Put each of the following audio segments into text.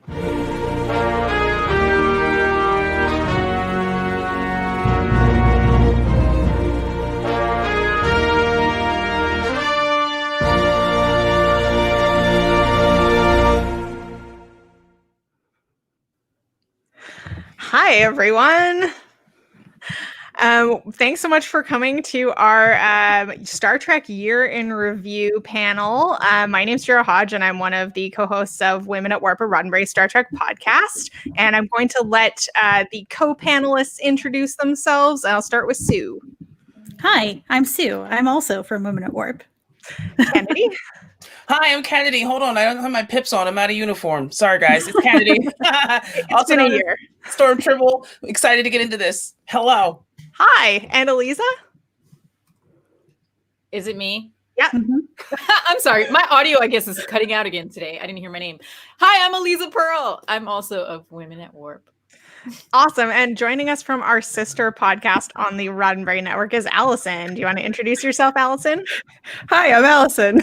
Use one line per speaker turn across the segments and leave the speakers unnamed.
Hi, everyone. Thanks so much for coming to our Star Trek Year in Review panel. My name's Jara Hodge, and I'm one of the co-hosts of Women at Warp, a Roddenberry Star Trek podcast. And I'm going to let the co-panelists introduce themselves. And I'll start with Sue.
Hi, I'm Sue. I'm also from Women at Warp.
Kennedy.
Hi, I'm Kennedy. Hold on, I don't have my pips on. I'm out of uniform. Sorry, guys. It's Kennedy.
It's been a year.
Storm Tribble. Excited to get into this. Hello.
Hi, Annalisa.
Is it me?
Yeah.
Mm-hmm.
I'm sorry. My audio, I guess, is cutting out again today. I didn't hear my name. Hi, I'm Eliza Pearl. I'm also of Women at Warp.
Awesome. And joining us from our sister podcast on the Roddenberry Network is Allison. Do you want to introduce yourself, Allison?
Hi, I'm Allison.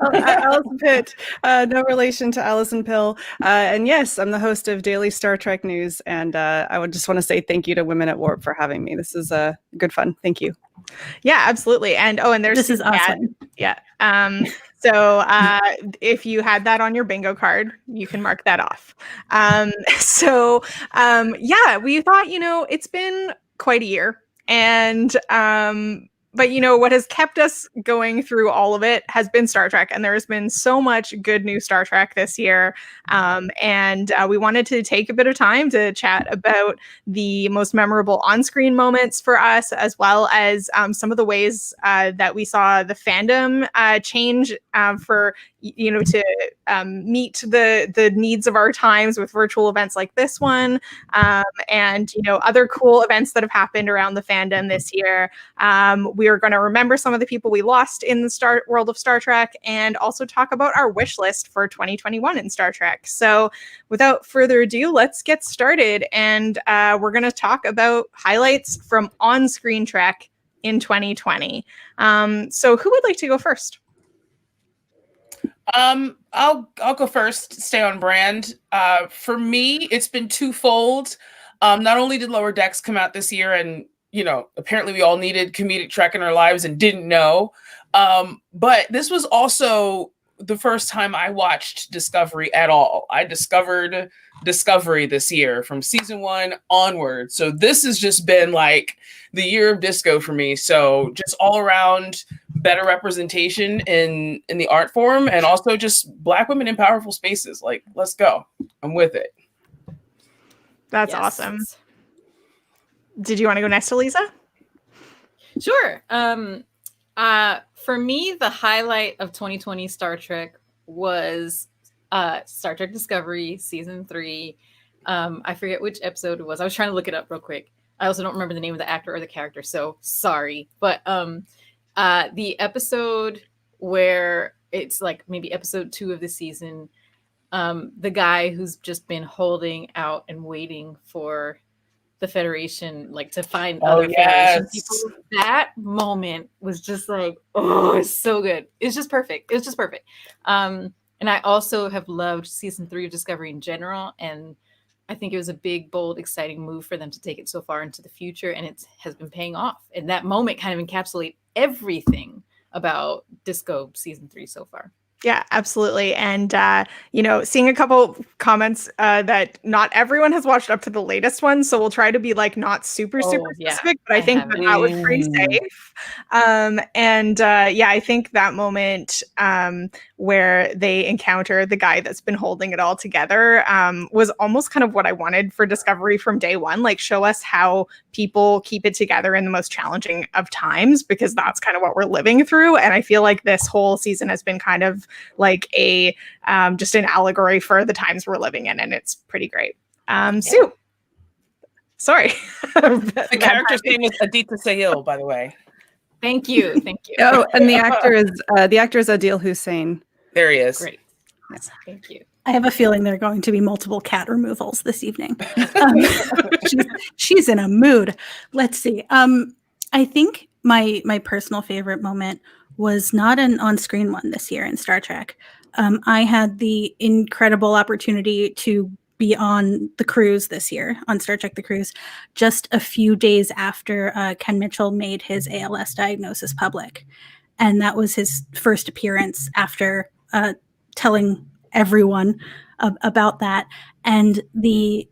Allison Pitt. No relation to Allison Pill. And yes, I'm the host of Daily Star Trek News. And I would just want to say thank you to Women at Warp for having me. This is good fun. Thank you.
Yeah, absolutely. And there's
This is awesome.
Yeah. So if you had that on your bingo card, you can mark that off. Yeah, we thought, it's been quite a year. And but what has kept us going through all of it has been Star Trek, and there has been so much good new Star Trek this year. And we wanted to take a bit of time to chat about the most memorable on-screen moments for us, as well as some of the ways that we saw the fandom change for to meet the needs of our times with virtual events like this one, and other cool events that have happened around the fandom this year. We are going to remember some of the people we lost in the world of Star Trek, and also talk about our wish list for 2021 in Star Trek. So without further ado, let's get started. And we're going to talk about highlights from on-screen Trek in 2020. So who would like to go first?
I'll go first. Stay on brand. For me, it's been twofold. Not only did Lower Decks come out this year, and apparently we all needed comedic Trek in our lives and didn't know. But this was also the first time I watched Discovery at all. I discovered Discovery this year from season 1 onward. So this has just been like the year of disco for me. So just all around better representation in the art form, and also just Black women in powerful spaces. Like, let's go. I'm with it.
That's awesome. Did you want to go next, Eliza?
Sure. For me, the highlight of 2020 Star Trek was Star Trek Discovery Season 3. I forget which episode it was. I was trying to look it up real quick. I also don't remember the name of the actor or the character, so sorry. But the episode where it's like maybe episode 2 of the season, the guy who's just been holding out and waiting for the Federation, like to find other Federation people. That moment was just like, oh, it's so good. It's just perfect. It was just perfect. And I also have loved season 3 of Discovery in general. And I think it was a big, bold, exciting move for them to take it so far into the future. And it has been paying off. And that moment kind of encapsulates everything about Disco season 3 so far.
Yeah, absolutely. And, seeing a couple comments that not everyone has watched up to the latest one. So we'll try to be like not super specific, but I think that was pretty safe. I think that moment where they encounter the guy that's been holding it all together was almost kind of what I wanted for Discovery from day one. Like, show us how people keep it together in the most challenging of times, because that's kind of what we're living through. And I feel like this whole season has been kind of like a just an allegory for the times we're living in, and it's pretty great. Sue, sorry.
The character's name is Aditya Sahil, by the way.
Thank you.
Oh, and the actor is Adil Hussein.
There he is.
Great. Thank you.
I have a feeling there are going to be multiple cat removals this evening. She's in a mood. Let's see. I think my personal favorite moment was not an on-screen one this year in Star Trek, I had the incredible opportunity to be on the cruise this year, on Star Trek The Cruise, just a few days after Ken Mitchell made his ALS diagnosis public. And that was his first appearance after telling everyone about that. And the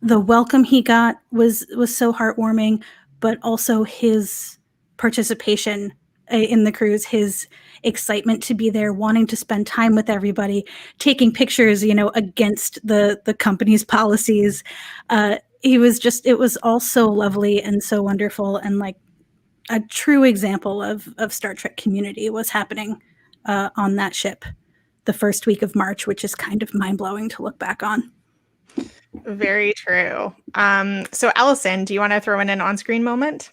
welcome he got was so heartwarming, but also his participation in the cruise, his excitement to be there, wanting to spend time with everybody, taking pictures, against the company's policies. It was all so lovely and so wonderful, and like a true example of Star Trek community was happening on that ship the first week of March, which is kind of mind-blowing to look back on.
Very true. So Allison, do you want to throw in an on-screen moment?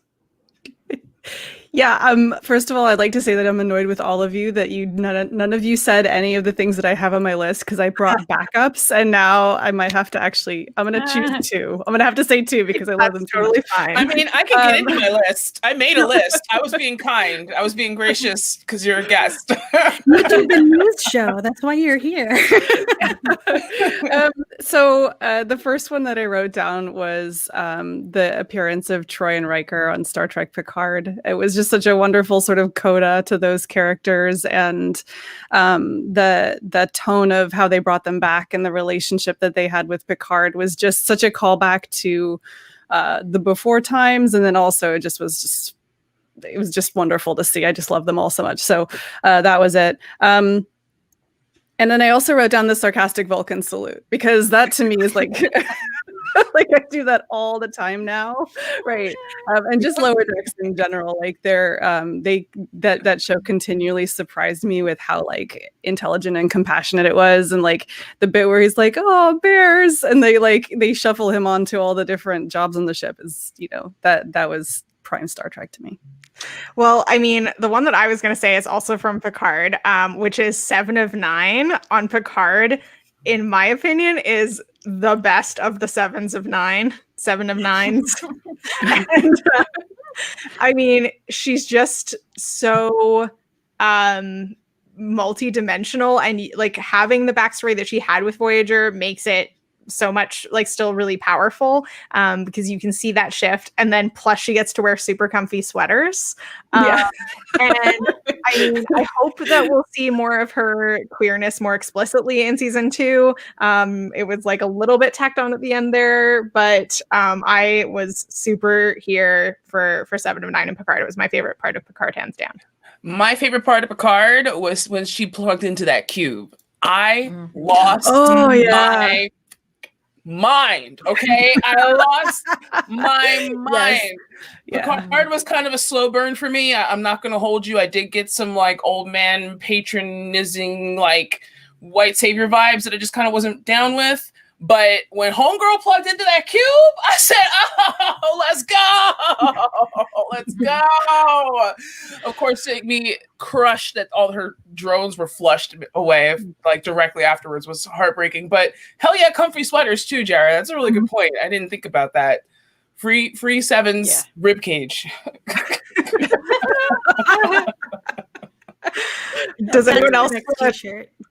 Yeah. First of all, I'd like to say that I'm annoyed with all of you that none of you said any of the things that I have on my list because I brought backups, and now I might have to I'm going to choose two. I'm going to have to say two because I love them
totally fine.
I mean, I can get into my list. I made a list. I was being kind. I was being gracious because you're a guest.
You do the news show. That's why you're here.
So the first one that I wrote down was the appearance of Troy and Riker on Star Trek Picard. It was just such a wonderful sort of coda to those characters, and the tone of how they brought them back and the relationship that they had with Picard was just such a callback to the before times, and then also it was just wonderful to see. I just love them all so much. So that was it. And then I also wrote down the sarcastic Vulcan salute, because that to me is like like I do that all the time now, right? And just Lower Decks in general, like that show continually surprised me with how like intelligent and compassionate it was, and like the bit where he's like, "Oh, bears," and they shuffle him onto all the different jobs on the ship is, that was prime Star Trek to me.
Well, I mean, the one that I was going to say is also from Picard, which is 7 of 9 on Picard. In my opinion, is the best of the 7 of 9. And I mean, she's just so multi-dimensional, and like having the backstory that she had with Voyager makes it so much like still really powerful, because you can see that shift, and then plus she gets to wear super comfy sweaters. And I mean, I hope that we'll see more of her queerness more explicitly in season 2. It was like a little bit tacked on at the end there, but I was super here for 7 of 9 in Picard. It was my favorite part of Picard, hands down.
My favorite part of Picard was when she plugged into that cube. I lost my mind. Okay, I lost my mind.
Yes.
Picard was kind of a slow burn for me. I'm not going to hold you. I did get some like old man patronizing, like white savior vibes that I just kind of wasn't down with. But when Homegirl plugged into that cube, I said, "Oh, let's go, let's go!" Of course, me crushed that all her drones were flushed away, like directly afterwards, was heartbreaking. But hell yeah, comfy sweaters too, Jared. That's a really good point. I didn't think about that. Free 7's ribcage.
Does anyone else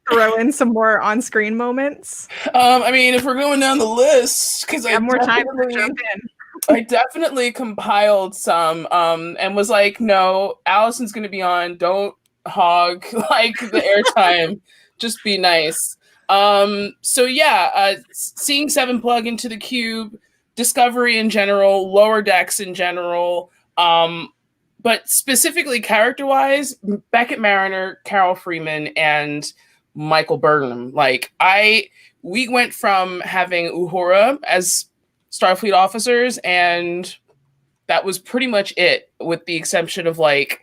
throw in some more on-screen moments?
I mean, if we're going down the list, because I have
more time to jump in.
I definitely compiled some, and was like, no, Allison's going to be on. Don't hog like the airtime. Just be nice. So yeah, seeing 7 plug into the cube, Discovery in general, Lower Decks in general, but specifically character-wise, Beckett Mariner, Carol Freeman, and Michael Burnham. Like we went from having Uhura as Starfleet officers, and that was pretty much it, with the exception of like,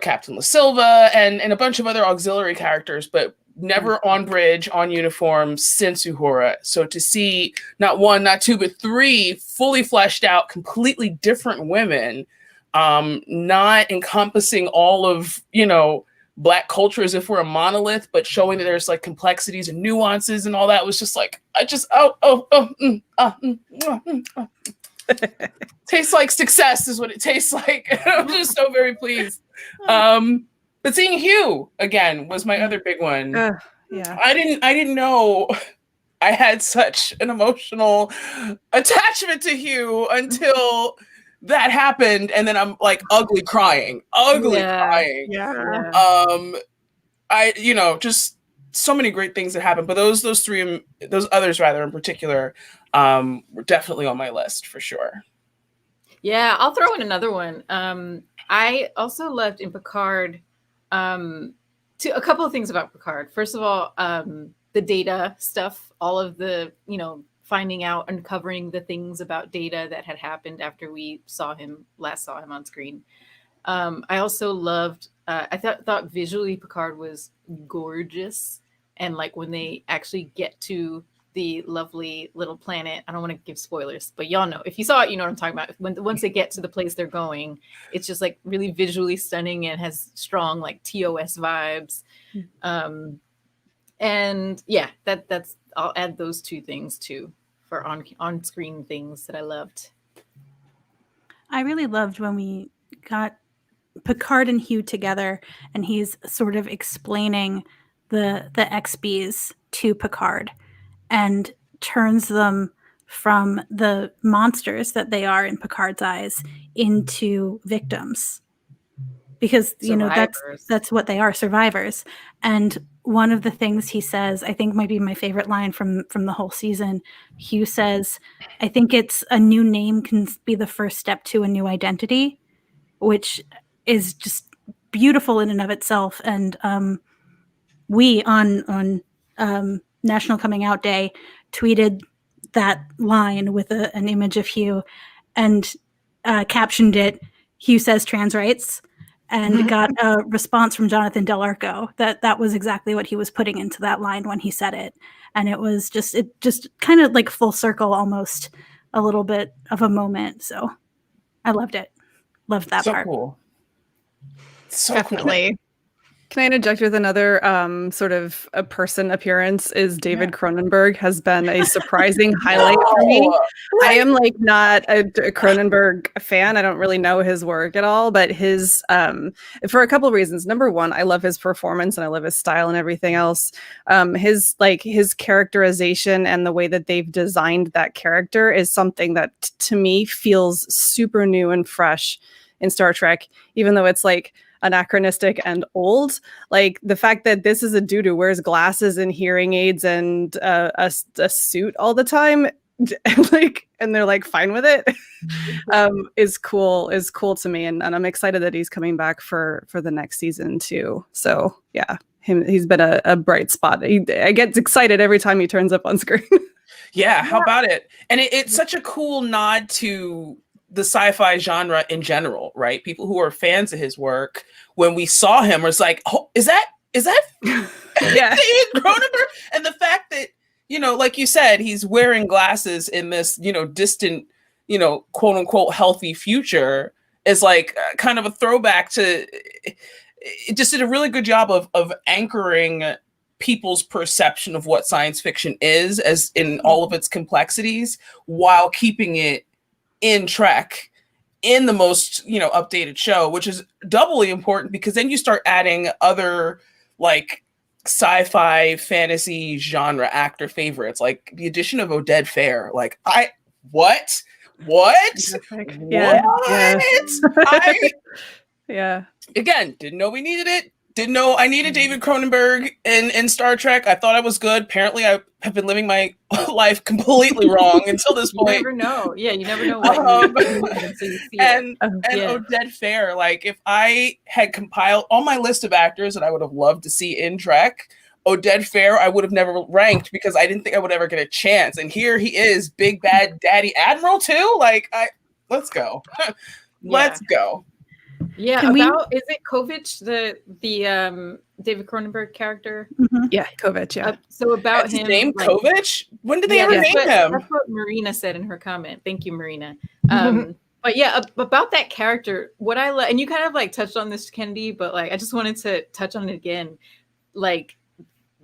Captain La Silva and a bunch of other auxiliary characters, but never on bridge, on uniform since Uhura. So to see not 1, not 2, but 3 fully fleshed out, completely different women, not encompassing all of, Black culture as if we're a monolith, but showing that there's like complexities and nuances and all that, was just like, tastes like success is what it tastes like. I'm just so very pleased. But seeing Hugh again was my other big one.
Yeah.
I didn't know I had such an emotional attachment to Hugh until that happened, and then I'm like ugly crying.
Yeah.
I just so many great things that happened, but those others rather in particular were definitely on my list for sure.
Yeah, I'll throw in another one. I also loved in Picard a couple of things about Picard. First of all, the Data stuff, all of the, finding out, uncovering the things about Data that had happened after we last saw him on screen. I also loved, I thought visually Picard was gorgeous. And like when they actually get to the lovely little planet, I don't want to give spoilers, but y'all know, if you saw it, you know what I'm talking about. Once they get to the place they're going, it's just like really visually stunning and has strong like TOS vibes. And yeah, that's I'll add those two things too for on screen things that I loved.
I really loved when we got Picard and Hugh together, and he's sort of explaining the XBs to Picard and turns them from the monsters that they are in Picard's eyes into victims, because that's what they are, survivors. And one of the things he says, I think might be my favorite line from the whole season, Hugh says, I think it's a new name can be the first step to a new identity, which is just beautiful in and of itself. And we on National Coming Out Day tweeted that line with an image of Hugh and captioned it, Hugh says trans rights, and got a response from Jonathan Del Arco that was exactly what he was putting into that line when he said it. And it just kind of like full circle, almost a little bit of a moment. So I loved it. Loved that part.
Cool. So
Definitely.
Cool.
Can I interject with another sort of a person appearance? Is David Cronenberg has been a surprising highlight for me. I am like not a Cronenberg fan. I don't really know his work at all, but his for a couple of reasons. Number one, I love his performance and I love his style and everything else. His characterization and the way that they've designed that character is something that to me feels super new and fresh in Star Trek, even though it's like anachronistic and old. Like the fact that this is a dude who wears glasses and hearing aids and a suit all the time, and they're like fine with it, is cool to me, and I'm excited that he's coming back for the next season too. So yeah, he's been a bright spot. I get excited every time he turns up on screen.
Yeah, how about it? And it's such a cool nod to the sci-fi genre in general, right? People who are fans of his work, when we saw him, was like, oh, is that David Cronenberg? And the fact that, like you said, he's wearing glasses in this, distant, quote unquote healthy future is like kind of a throwback to, it just did a really good job of anchoring people's perception of what science fiction is as in all of its complexities, while keeping it in Trek in the most updated show, which is doubly important because then you start adding other like sci-fi fantasy genre actor favorites, like the addition of Oded Fehr. Like what?
Yeah.
Again, didn't know we needed it. Didn't know I needed David Cronenberg in Star Trek. I thought I was good. Apparently, I have been living my life completely wrong until this point.
You never know. Yeah, you never know what until you see
and Oded Fehr, like if I had compiled all my list of actors that I would have loved to see in Trek, Oded Fehr I would have never ranked because I didn't think I would ever get a chance. And here he is, big bad daddy admiral too. Like let's go. Let's go.
Yeah, is it Kovich, the David Cronenberg character?
Mm-hmm. Yeah, Kovich. Yeah.
So about
That's
him,
his name, like, Kovich. When did they ever name him?
That's what Marina said in her comment. Thank you, Marina. But yeah, about that character, what I and you kind of like touched on this, Kendi, but like I just wanted to touch on it again. Like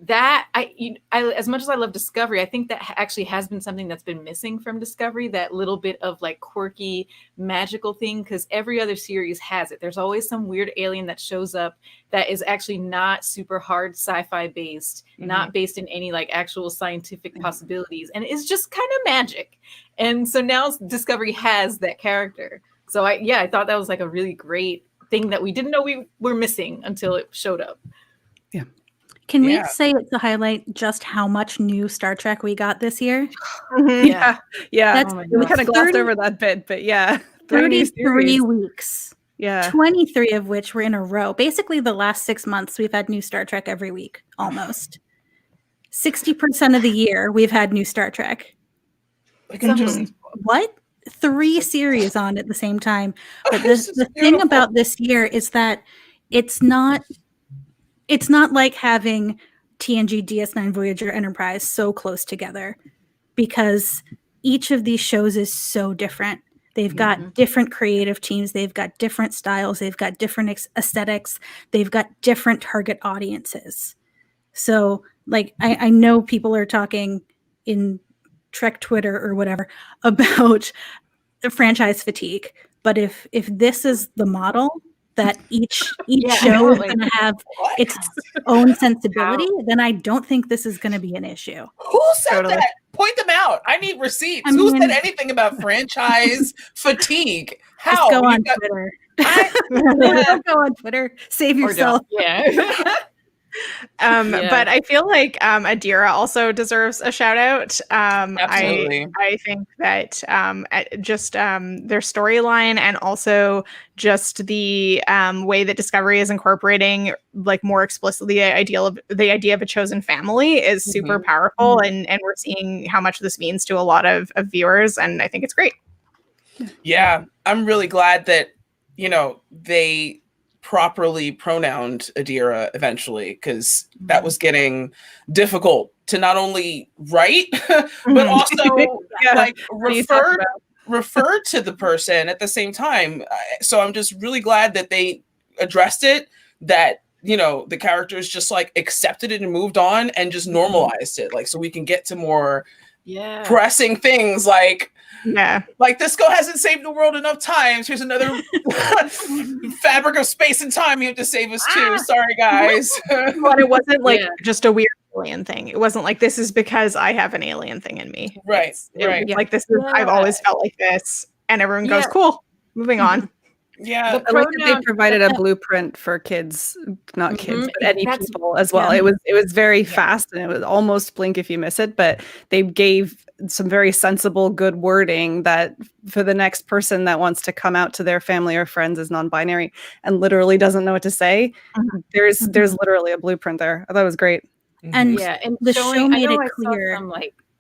that I as much as I love Discovery, I think that actually has been something that's been missing from Discovery, that little bit of like quirky magical thing, because every other series has it. There's always some weird alien that shows up that is actually not super hard sci-fi based, not based in any like actual scientific possibilities, and it's just kind of magic. And so now Discovery has that character. So I thought that was like a really great thing that we didn't know we were missing until it showed up.
Can we
Yeah.
say to highlight just how much new Star Trek we got this year?
Yeah. Yeah.
That's
Oh my
We
God.
kind of glossed
30
over that bit, but yeah. 3 new
33
series.
weeks,
Yeah.
23 of which were in a row. Basically, the last 6 months, we've had new Star Trek every week, almost. 60% of the year, we've had new Star Trek.
Like, it's just,
What? 3 series on at the same time. But
It's
the
just
thing
beautiful.
about this year is that it's not like having TNG, DS9, Voyager, Enterprise so close together, because each of these shows is so different. They've got different creative teams, they've got different styles, they've got different aesthetics, they've got different target audiences. So like I know people are talking in Trek Twitter or whatever about the franchise fatigue, but if this is the model that each
Yeah,
show is
like-
going to have
What?
its own sensibility, then I don't think this is going to be an issue.
Who said
Totally.
that? Point them out. I need receipts.
I
Who
mean-
said anything about franchise fatigue? How?
Just go
You
on
got-
Twitter.
I-
Don't go on Twitter. Save
Or
yourself.
don't. Yeah. Yeah.
But I feel like Adira also deserves a shout out.
Absolutely.
I think that just their storyline, and also just the way that Discovery is incorporating like more explicitly the idea of a chosen family is super powerful, and we're seeing how much this means to a lot of viewers, and I think it's great.
Yeah, I'm really glad that, they properly pronounced Adira eventually, because that was getting difficult to not only write, but also
Yeah.
like
What do you talk
refer to the person at the same time. So I'm just really glad that they addressed it, that the characters just like accepted it and moved on and just normalized it, like, so we can get to more
Yeah.
pressing things like
Yeah.
Disco hasn't saved the world enough times. Here's another fabric of space and time you have to save us too. Sorry, guys.
But it wasn't like
Yeah.
just a weird alien thing. It wasn't like, this is because I have an alien thing in me.
Right,
It
right.
was like, this is, I've always felt like this, and everyone goes,
Yeah.
cool, moving on.
Yeah.
The
I like that they
pronoun-
provided a blueprint for kids, not kids, but any
That's-
people as well.
yeah.
It was very fast, and it was almost blink if you miss it, but they gave some very sensible, good wording that for the next person that wants to come out to their family or friends as non-binary and literally doesn't know what to say, there's literally a blueprint there. I thought it was great.
And
Yeah, and
the show
I
made
know
it
I saw
clear.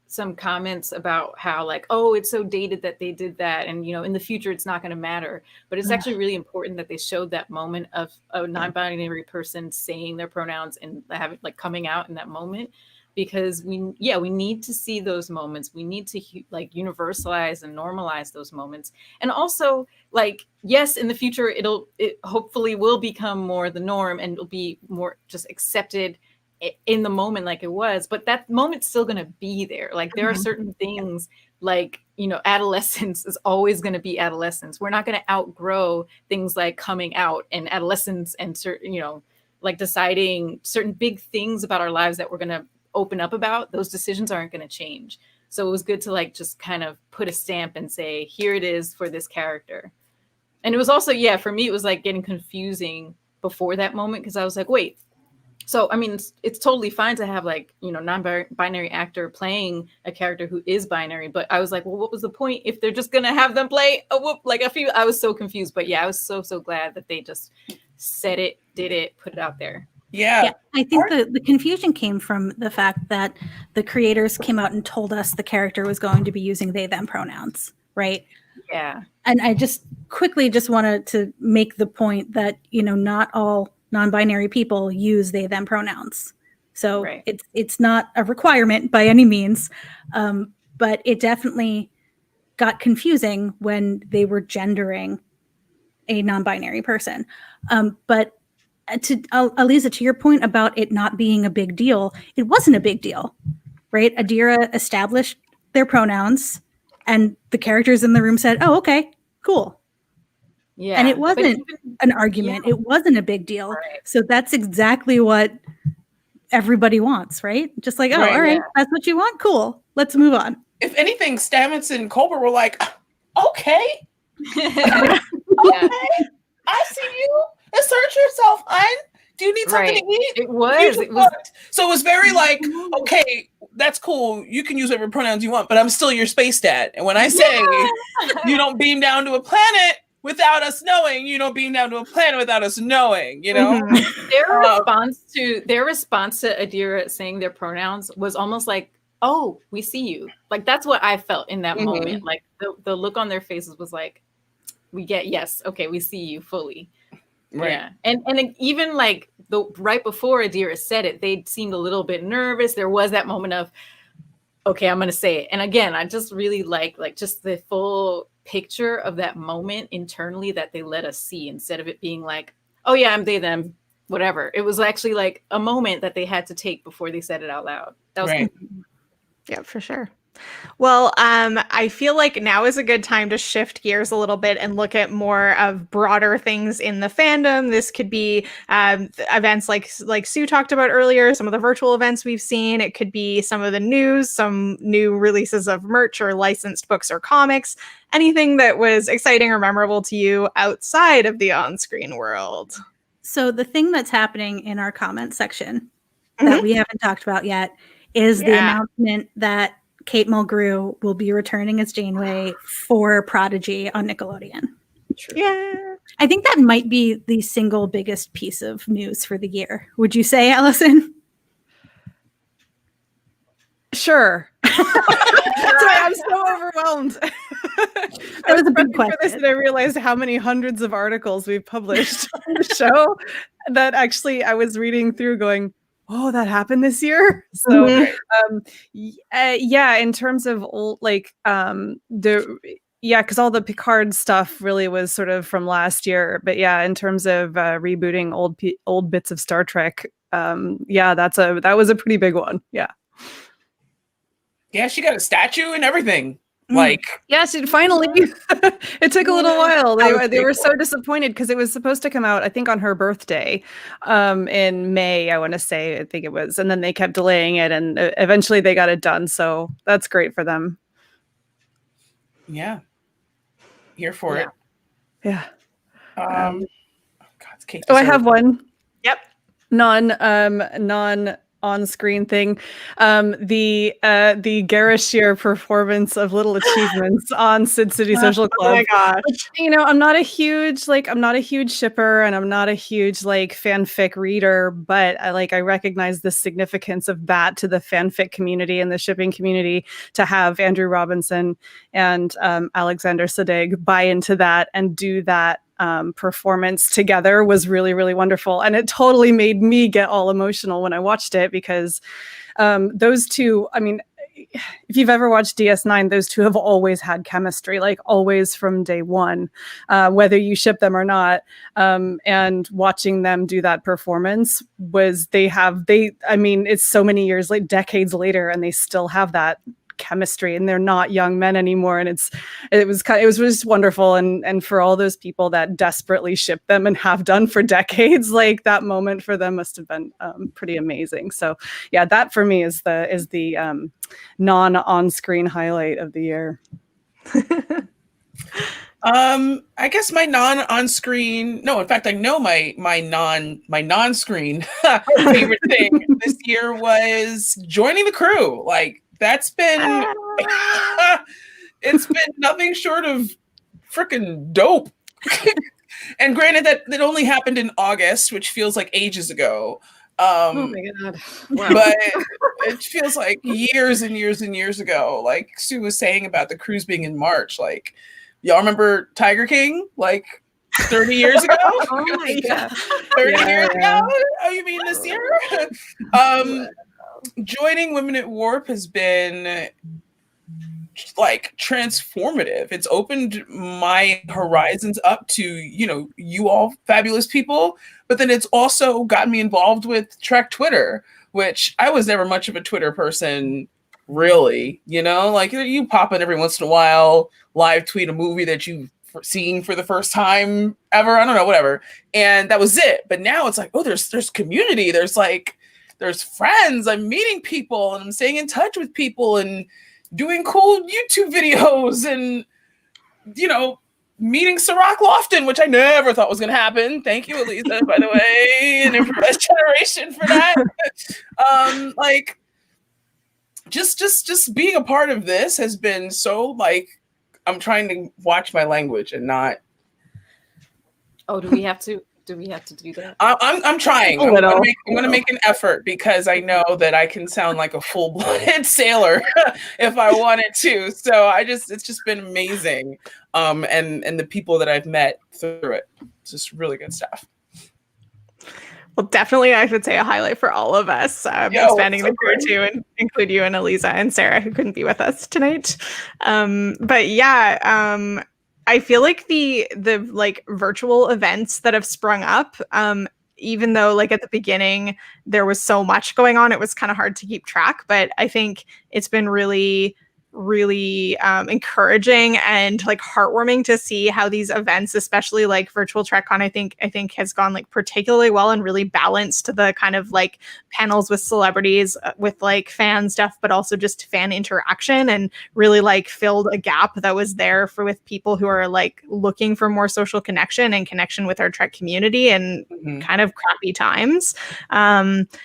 some comments about how like, oh, it's so dated that they did that, and in the future it's not going to matter. But it's actually really important that they showed that moment of a non-binary person saying their pronouns and having like coming out in that moment, because we need to see those moments. We need to like universalize and normalize those moments. And also, like, yes, in the future it hopefully will become more the norm, and it'll be more just accepted in the moment like it was, but that moment's still going to be there. Like, there are certain things like, adolescence is always going to be adolescence. We're not going to outgrow things like coming out and adolescence and certain, like deciding certain big things about our lives that we're going to open up about. Those decisions aren't going to change. So it was good to like just kind of put a stamp and say, here it is for this character. And it was also, for me, it was like getting confusing before that moment, because I was like, wait, so, I mean, it's totally fine to have like, non-binary actor playing a character who is binary. But I was like, well, what was the point if they're just going to have them play I was so confused. But yeah, I was so glad that they just said it, did it, put it out there.
Yeah.
I think the confusion came from the fact that the creators came out and told us the character was going to be using they, them pronouns, right?
Yeah.
And I just quickly wanted to make the point that, not all non-binary people use they, them pronouns. So
Right.
it's not a requirement by any means, but it definitely got confusing when they were gendering a non-binary person. But Aliza, to your point about it not being a big deal, it wasn't a big deal, right? Adira established their pronouns, and the characters in the room said, "Oh, okay, cool."
Yeah.
And it wasn't an argument. It wasn't a big deal.
Right.
So that's exactly what everybody wants, right? Just like, oh,
Right,
all right,
yeah.
that's what you want. Cool. Let's move on.
If anything, Stamets and Colbert were like, okay,
Yeah.
I see you. Assert yourself, hun. Do you need something
Right.
to eat?
It was.
You
It was.
looked. So it was very like, okay, that's cool. You can use whatever pronouns you want, but I'm still your space dad. And when I say you don't beam down to a planet without us knowing, you don't beam down to a planet without us knowing, you know?
Mhm.
Their response to Adira saying their pronouns was almost like, "Oh, we see you." Like that's what I felt in that
Mhm.
moment. Like the look on their faces was like, "We get yes, okay, we see you fully."
Right.
Yeah, and even like the right before Adira said it, they seemed a little bit nervous. There was that moment of, okay, I'm gonna say it. And again, I just really like just the full picture of that moment internally that they let us see instead of it being like, oh yeah, I'm they them, whatever. It was actually like a moment that they had to take before they said it out loud. That was
Right.
Yeah, for sure. Well, I feel like now is a good time to shift gears a little bit and look at more of broader things in the fandom. This could be events like Sue talked about earlier, some of the virtual events we've seen. It could be some of the news, some new releases of merch or licensed books or comics, anything that was exciting or memorable to you outside of the on-screen world.
So the thing that's happening in our comment section
Mhm.
that we haven't talked about yet is the
Yeah.
announcement that Kate Mulgrew will be returning as Janeway for Prodigy on Nickelodeon.
Yeah.
I think that might be the single biggest piece of news for the year. Would you say, Allison?
Sure. Sorry, I'm so overwhelmed. I
was a big
prepping for this
question.
and I realized how many hundreds of articles we've published on the show that actually I was reading through going, oh, that happened this year. So
Mhm.
yeah, in terms of old, like because all the Picard stuff really was sort of from last year. But yeah, in terms of rebooting old bits of Star Trek, yeah, that was a pretty big one. Yeah.
Yeah, she got a statue and everything.
Mm.
Like,
Yes, it finally. It took a little while.
That was
They
pretty
were
cool.
so disappointed because it was supposed to come out, I think, on her birthday, in May. I want to say, I think it was, and then they kept delaying it, and eventually they got it done. So that's great for them.
yeah. Here for it.
Yeah.
Oh, God, it's Kate.
Oh, I have one.
Yep.
non on-screen thing. The Garishir performance of Little Achievements on Sid City Social Club.
Oh my gosh.
Which, I'm not a huge shipper, and I'm not a huge like fanfic reader, but I recognize the significance of that to the fanfic community and the shipping community, to have Andrew Robinson and Alexander Sadegh buy into that and do that performance together was really, really wonderful. And it totally made me get all emotional when I watched it, because those two, I mean, if you've ever watched DS9, those two have always had chemistry, like always from day one, whether you ship them or not. And watching them do that performance it's so many years, like decades later, and they still have that chemistry, and they're not young men anymore. And it was just wonderful. And for all those people that desperately ship them and have done for decades, like that moment for them must have been pretty amazing. So yeah, that for me is the non-on-screen highlight of the year.
I guess my non-on-screen. No, in fact, I know my non-screen favorite thing this year was joining the crew. Like, that's been it's been nothing short of freaking dope. And granted that only happened in August, which feels like ages ago.
Oh my God. Wow.
But it feels like years and years and years ago. Like Sue was saying about the cruise being in March. Like, y'all remember Tiger King? Like 30 years ago?
Oh my God.
30 years ago? Oh, you mean this year? Joining Women at Warp has been like transformative. It's opened my horizons up to, you all fabulous people, but then it's also gotten me involved with Trek Twitter, which I was never much of a Twitter person, really. Like you pop in every once in a while, live tweet a movie that you've seen for the first time ever. I don't know, whatever. And that was it. But now it's like, oh, there's community. There's friends. I'm meeting people and I'm staying in touch with people and doing cool YouTube videos and, meeting Sirach Lofton, which I never thought was going to happen. Thank you, Elisa, by the way, and Improvised Generation for that. Just being a part of this has been so, like, I'm trying to watch my language and not.
Oh, do we have to do that?
I'm trying. I'm going to make an effort because I know that I can sound like a full-blooded sailor if I wanted to. So it's just been amazing. And the people that I've met through it, it's just really good stuff.
Well, definitely, I would say a highlight for all of us, expanding the crew too, and include you and Eliza and Sarah, who couldn't be with us tonight. But yeah, I feel like the like virtual events that have sprung up, even though like at the beginning there was so much going on, it was kind of hard to keep track. But I think it's been really encouraging and like heartwarming to see how these events, especially like virtual TrekCon, I think has gone like particularly well and really balanced the kind of like panels with celebrities with like fan stuff, but also just fan interaction, and really like filled a gap that was there with people who are like looking for more social connection and connection with our Trek community and kind of crappy times.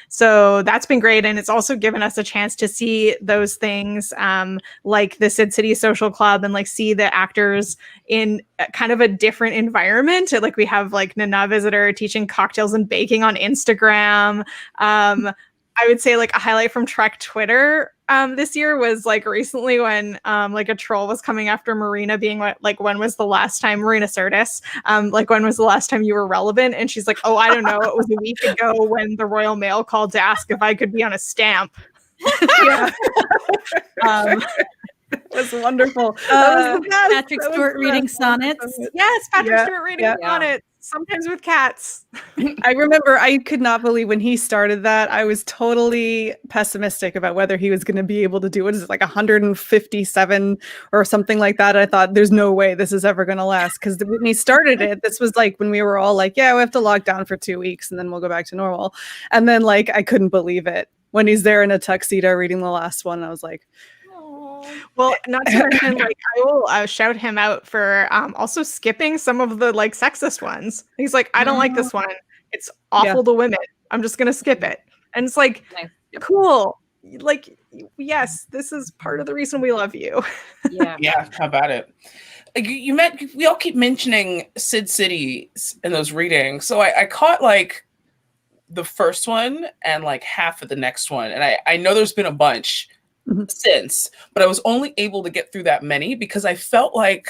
So that's been great, and it's also given us a chance to see those things like the Sid City Social Club, and like see the actors in kind of a different environment. Like we have like Nana Visitor teaching cocktails and baking on Instagram. I would say like a highlight from Trek Twitter this year was like recently when like a troll was coming after Marina, being like, when was the last time, Marina Sirtis, like when was the last time you were relevant? And she's like, oh, I don't know, it was a week ago when the Royal Mail called to ask if I could be on a stamp.
Yeah. It was wonderful. That was the best.
Patrick Stewart reading sonnets.
Yes, Patrick Stewart reading sonnets, sometimes with cats.
I remember I could not believe when he started that. I was totally pessimistic about whether he was going to be able to do it. Is it like 157 or something like that? I thought there's no way this is ever going to last, because when he started it, this was like when we were all like, yeah, we have to lock down for 2 weeks and then we'll go back to normal. And then like I couldn't believe it when he's there in a tuxedo reading the last one. I was like,
well, not to mention, like, I will shout him out for also skipping some of the like sexist ones. He's like, I don't like this one. It's awful to women. I'm just gonna skip it. And it's like, cool. Like, yes, this is part of the reason we love you.
Yeah. How about it? We all keep mentioning Sid City in those readings. So I caught like the first one and like half of the next one. And I know there's been a bunch since, but I was only able to get through that many because I felt like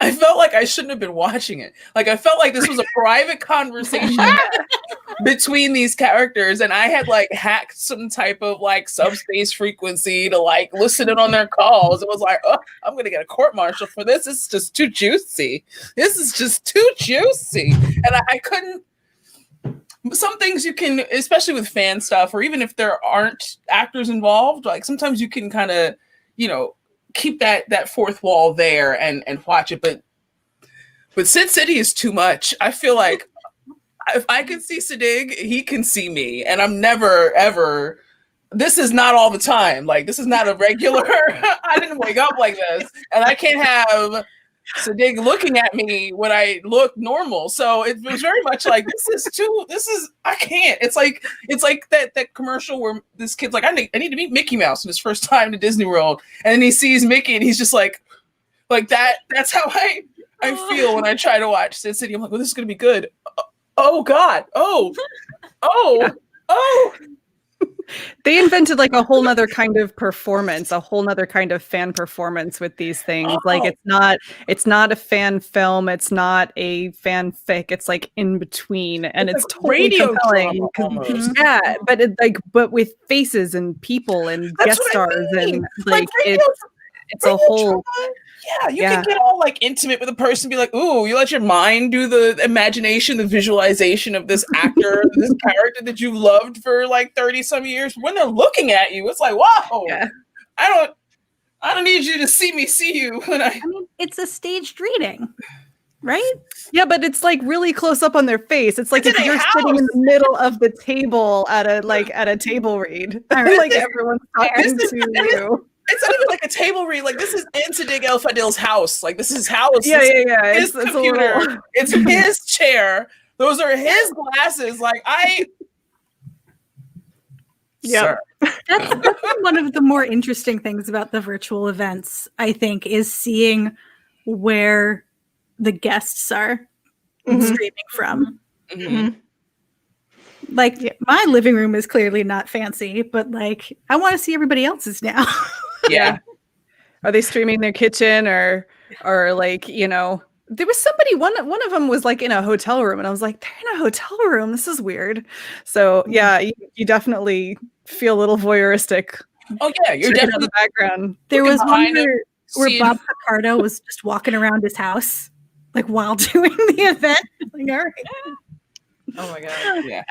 I shouldn't have been watching it. Like I felt like this was a private conversation between these characters, and I had like hacked some type of like subspace frequency to like listen in on their calls. It was like, oh, I'm gonna get a court martial for this. It's just too juicy. This is just too juicy, and I couldn't. Some things you can, especially with fan stuff, or even if there aren't actors involved, like sometimes you can kind of, keep that fourth wall there and watch it. But Sid City is too much. I feel like if I can see Sadig, he can see me, and I'm never ever. This is not all the time. Like this is not a regular. I didn't wake up like this, and I can't have Sadig looking at me when I look normal. So it was very much like I can't. It's like that commercial where this kid's like, I need to meet Mickey Mouse on his first time to Disney World. And then he sees Mickey and he's just like that. That's how I feel when I try to watch Sid City. I'm like, well, this is going to be good. Oh God. Oh.
They invented like a whole nother kind of performance, a whole nother kind of fan performance with these things. Like it's not a fan film, it's not a fanfic, it's like in between, and it's
like
totally
radio
compelling.
drama almost.
Yeah, but with faces and people and
That's
guest
what I
stars
mean.
and
Like radio,
it's a
radio
whole
drama. Yeah, you can get all like intimate with a person, be like, ooh, you let your mind do the imagination, the visualization of this actor, this character that you loved for like 30 some years. When they're looking at you, it's like, wow,
Yeah.
I don't need you to see me see you when
I mean, it's a staged reading, right?
Yeah, but it's like really close up on their face. It's like
It's
if
in a
you're sitting in
house.
the middle of the table at a table read, like everyone's talking
This is-
to you.
It's not even like a table read. Like, this is in Sadiq El Fadil's house. Like, this is his house.
Yeah,
This
yeah, yeah.
is his computer. It's his chair. Those are his glasses. Like,
Yep.
Sir.
That's one of the more interesting things about the virtual events, I think, is seeing where the guests are
Mhm.
streaming from.
Mhm.
Like,
Yeah.
my living room is clearly not fancy, but like, I want to see everybody else's now.
Yeah.
Are they streaming their kitchen or like, you know, there was somebody one of them was like in a hotel room and I was like, they're in a hotel room. This is weird. So yeah, you definitely feel a little voyeuristic.
Oh, yeah. You're
checking out
definitely
the background.
There was one
behind him,
where
seeing-
Bob Picardo was just walking around his house, like while doing the event. Like, all right.
Oh my god.
Yeah.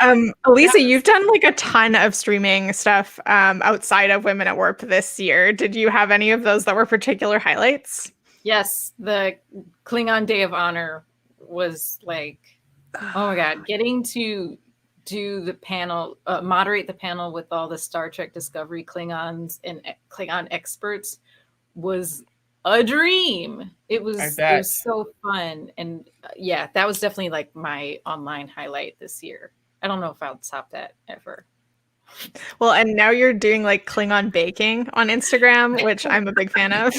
Elisa, you've done like a ton of streaming stuff outside of Women at Warp this year. Did you have any of those that were particular highlights?
Yes, the Klingon Day of Honor was like, oh my god, getting to do the panel, moderate the panel with all the Star Trek Discovery Klingons and Klingon experts was a dream. It was so fun, and yeah, that was definitely like my online highlight this year. I don't know if I'll top that ever.
Well, and now you're doing like Klingon baking on Instagram, which I'm a big fan of.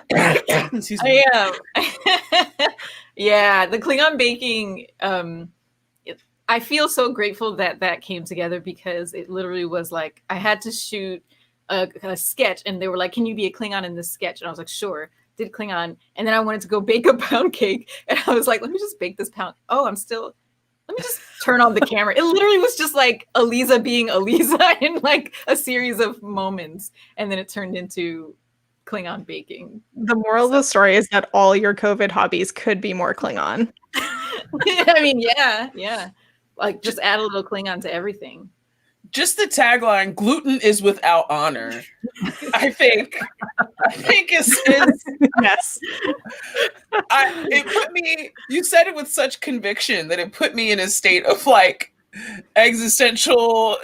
Excuse me.
I am. Yeah, the Klingon baking. I feel so grateful that that came together because it literally was like I had to shoot a sketch, and they were like, "Can you be a Klingon in this sketch?" And I was like, "Sure." Did Klingon, and then I wanted to go bake a pound cake, and I was like, "Let me just bake this pound." Oh, let me just turn on the camera. It literally was just like Eliza being Eliza in like a series of moments, and then it turned into Klingon baking.
The moral of the story is that all your COVID hobbies could be more Klingon.
I mean, yeah. Like just add a little Klingon to everything.
Just the tagline, gluten is without honor. I think is
Yes.
it put me, you said it with such conviction that it put me in a state of like existential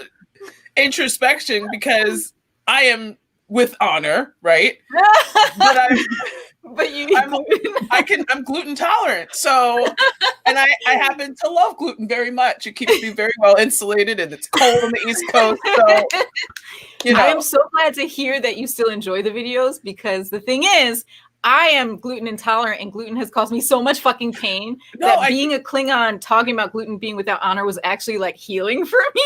introspection because I am with honor, right?
But you need
I'm gluten tolerant. So, and I happen to love gluten very much. It keeps me very well insulated and it's cold on the East Coast. So, you know.
I am so glad to hear that you still enjoy the videos because the thing is, I am gluten intolerant and gluten has caused me so much fucking pain being a Klingon talking about gluten being without honor was actually like healing for me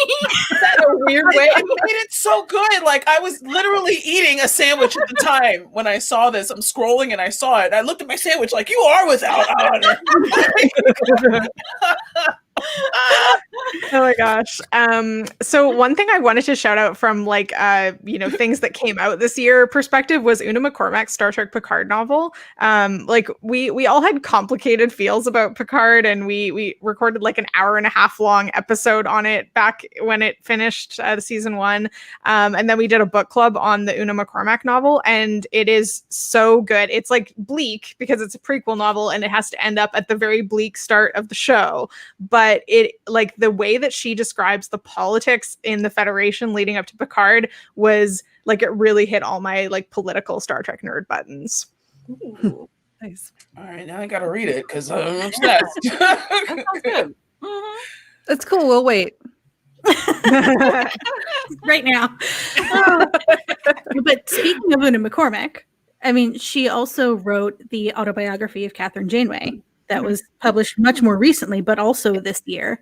in a weird way.
I made it so good. Like I was literally eating a sandwich at the time when I saw this. I'm scrolling and I saw it. I looked at my sandwich like, you are without honor.
Oh my gosh. So one thing I wanted to shout out from like things that came out this year perspective was Una McCormack's Star Trek Picard novel. Like we all had complicated feels about Picard and we recorded like an hour and a half long episode on it back when it finished the season 1. And then we did a book club on the Una McCormack novel and it is so good. It's like bleak because it's a prequel novel and it has to end up at the very bleak start of the show. But it like the way that she describes the politics in the Federation leading up to Picard was like it really hit all my like political Star Trek nerd buttons.
Ooh,
Nice.
All right, now I gotta read it because I'm obsessed.
that sounds good. Mhm.
That's cool. We'll wait.
Right now. But speaking of Una McCormack, I mean, she also wrote the autobiography of Catherine Janeway that was published much more recently, but also this year.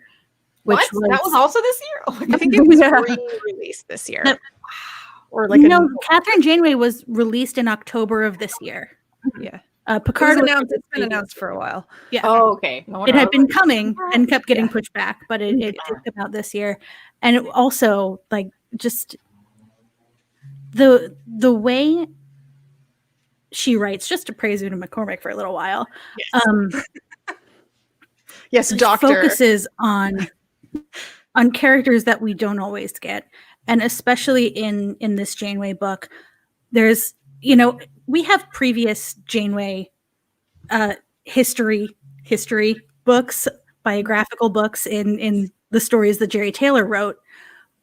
which
That was also this year. Oh my
I
God.
think it was
Yeah.
re-released this year.
No.
Or like
no, Catherine Janeway was released in October of this year.
Yeah.
Picard was
It's been
previous.
announced for a while.
Yeah.
Oh, okay. No
It
wonder I
had
was
been
like,
coming and kept getting
Yeah.
pushed back, but it did come out this year. And it also, like, just the way she writes, just to praise Una McCormick for a little while,
yes, Doctor.
focuses on characters that we don't always get. And especially in this Janeway book, there's, we have previous Janeway history books, biographical books in the stories that Jerry Taylor wrote.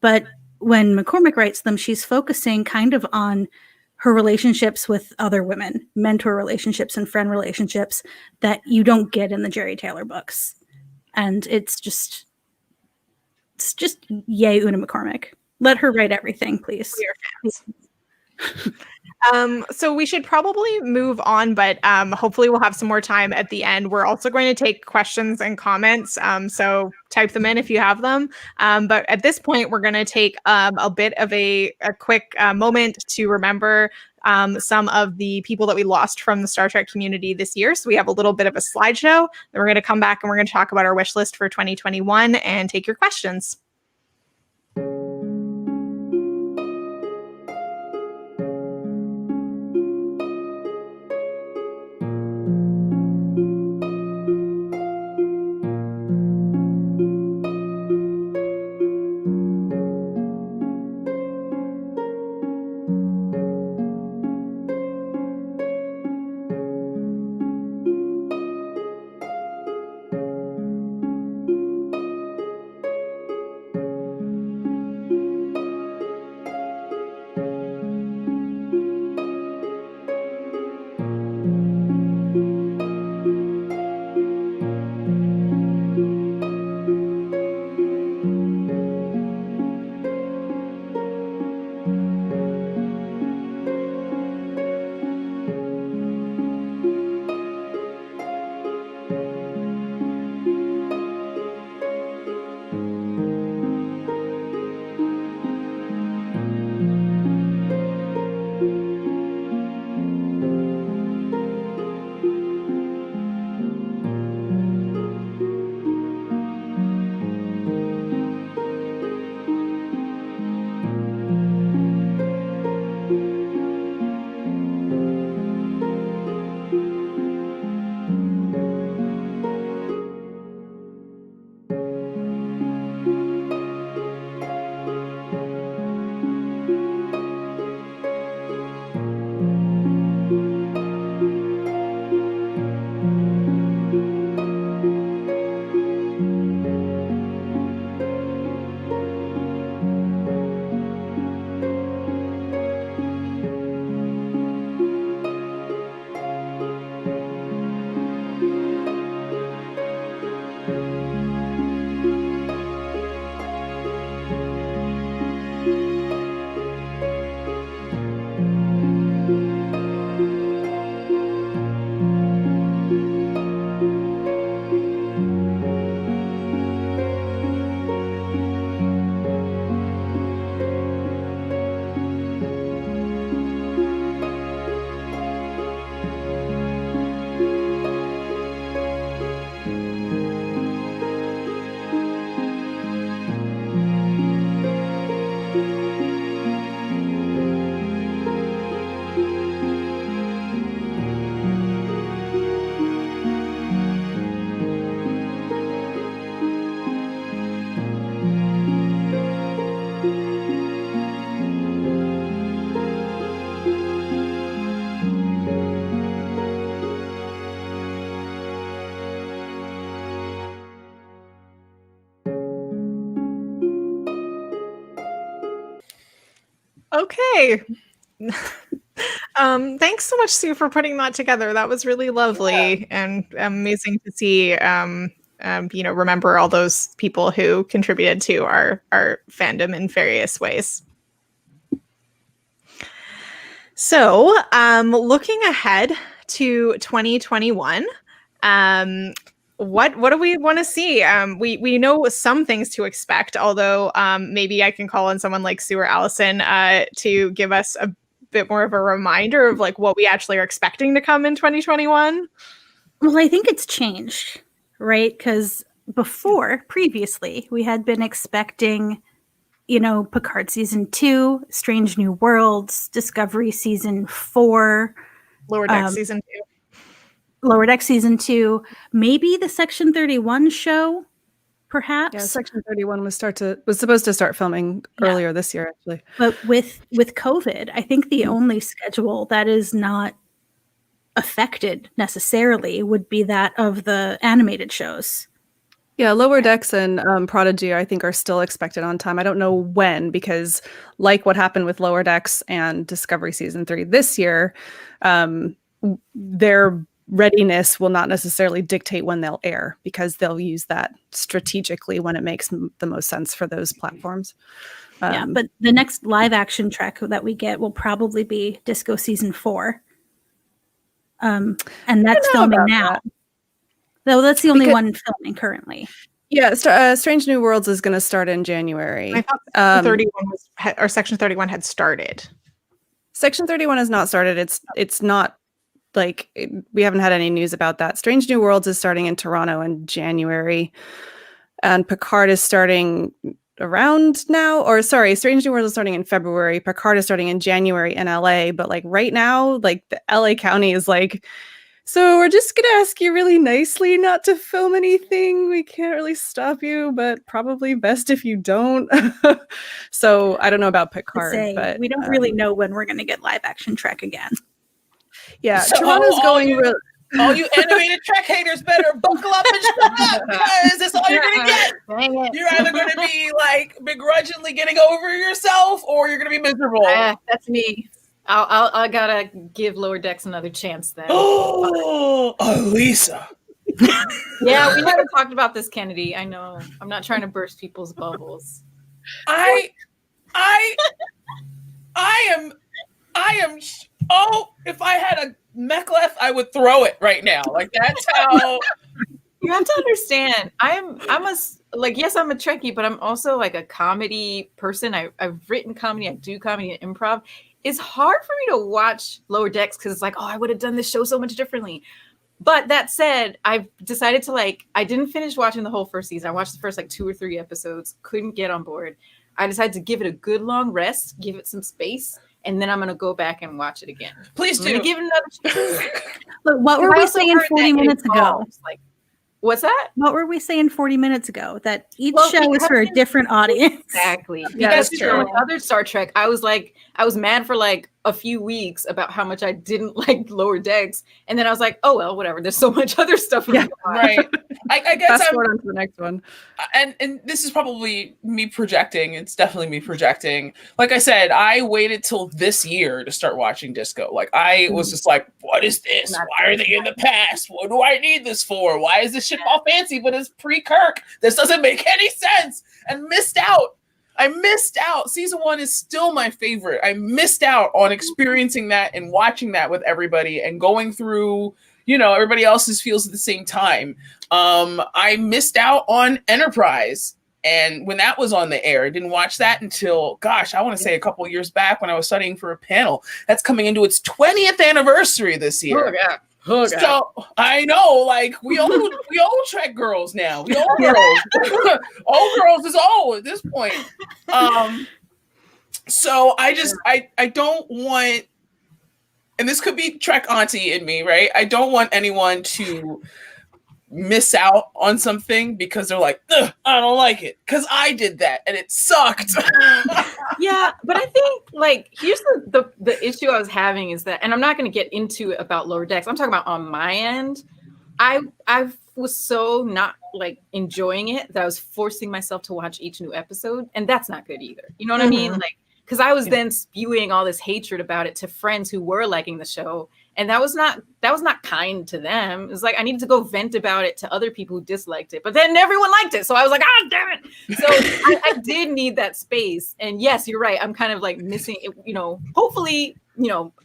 But when McCormick writes them, she's focusing kind of on her relationships with other women, mentor relationships and friend relationships that you don't get in the Jerry Taylor books. And it's just yay, Una McCormick. Let her write everything, please.
We are fans. So we should probably move on, but hopefully we'll have some more time at the end. We're also going to take questions and comments, so type them in if you have them. But at this point, we're going to take a bit of a quick moment to remember some of the people that we lost from the Star Trek community this year. So we have a little bit of a slideshow. Then we're going to come back and we're going to talk about our wish list for 2021 and take your questions. Okay. Thanks so much, Sue, for putting that together. That was really lovely and amazing to see. Remember all those people who contributed to our fandom in various ways. So, looking ahead to 2021, what do we want to see? We know some things to expect, although maybe I can call on someone like Sue or Allison to give us a bit more of a reminder of like what we actually are expecting to come in 2021.
Well, I think it's changed, right? Because previously, we had been expecting, Picard season 2, Strange New Worlds, Discovery season 4,
Lower Decks season 2.
Lower Deck season 2, maybe the Section 31 show, perhaps.
Yeah, Section 31 was supposed to start filming earlier this year, actually.
But with COVID, I think the only schedule that is not affected necessarily would be that of the animated shows.
Yeah, Lower Decks and Prodigy, I think, are still expected on time. I don't know when, because like what happened with Lower Decks and Discovery season 3 this year, their readiness will not necessarily dictate when they'll air, because they'll use that strategically when it makes the most sense for those platforms.
But the next live action Trek that we get will probably be Disco season 4. And that's filming now. Though that's the only one filming currently.
Yeah, Strange New Worlds is going to start in January.
I thought 31 or Section 31 had started.
Section 31 has not started. It's not we haven't had any news about that. Strange New Worlds is starting in Toronto in January, and Picard is starting around now. Or sorry, Strange New Worlds is starting in February. Picard is starting in January in LA. But right now, the LA County is so we're just gonna ask you really nicely not to film anything. We can't really stop you, but probably best if you don't. So I don't know about Picard, but
we don't really know when we're gonna get live action Trek again.
Yeah,
So
Toronto's going
all you animated Trek haters better buckle up and shut up, because that's all you're gonna get. You're either gonna be begrudgingly getting over yourself, or you're gonna be miserable.
That's me. I gotta give Lower Decks another chance then.
Oh, Elisa.
Yeah, we haven't talked about this, Kennedy. I know. I'm not trying to burst people's bubbles.
I am. Oh, if I had a mech left, I would throw it right now. That's how.
You have to understand. I'm yes, I'm a Trekkie, but I'm also a comedy person. I've written comedy. I do comedy and improv. It's hard for me to watch Lower Decks because it's I would have done this show so much differently. But that said, I've decided to I didn't finish watching the whole first season. I watched the first 2 or 3 episodes, couldn't get on board. I decided to give it a good long rest, give it some space, and then I'm gonna go back and watch it again.
Please do.
Give it another chance.
Look, what were we saying 40 minutes ago?
What's that?
What were we saying 40 minutes ago? That each show is for a different audience.
Exactly.
Yeah, that's true.
With other Star Trek, I was mad for a few weeks about how much I didn't like Lower Decks, and then I was oh well, whatever. There's so much other stuff.
Right. I guess
fast forward on to the next one.
And this is probably me projecting. It's definitely me projecting. Like I said, I waited till this year to start watching Disco. I was just what is this? Why are they in the past? What do I need this for? Why is this ship all fancy but it's pre-Kirk? This doesn't make any sense. And missed out. I missed out. Season 1 is still my favorite. I missed out on experiencing that and watching that with everybody and going through, everybody else's feels at the same time. I missed out on Enterprise. And when that was on the air, I didn't watch that until, I want to say a couple of years back when I was studying for a panel. That's coming into its 20th anniversary this year.
Oh, yeah.
So I know, we all Trek girls now. We all girls. All girls is all at this point. So I don't want, and this could be Trek auntie in me, right? I don't want anyone to miss out on something because they're I don't like it because I did that and it sucked.
Yeah, but I think here's the issue I was having is that, and I'm not going to get into it about Lower Decks. I'm talking about on my end. I was so not enjoying it that I was forcing myself to watch each new episode, and that's not good either. You know what I mean? Because I was then spewing all this hatred about it to friends who were liking the show. And that was not kind to them. It's I needed to go vent about it to other people who disliked it, but then everyone liked it. So I was damn it. So I did need that space. And yes, you're right. I'm kind of missing it, hopefully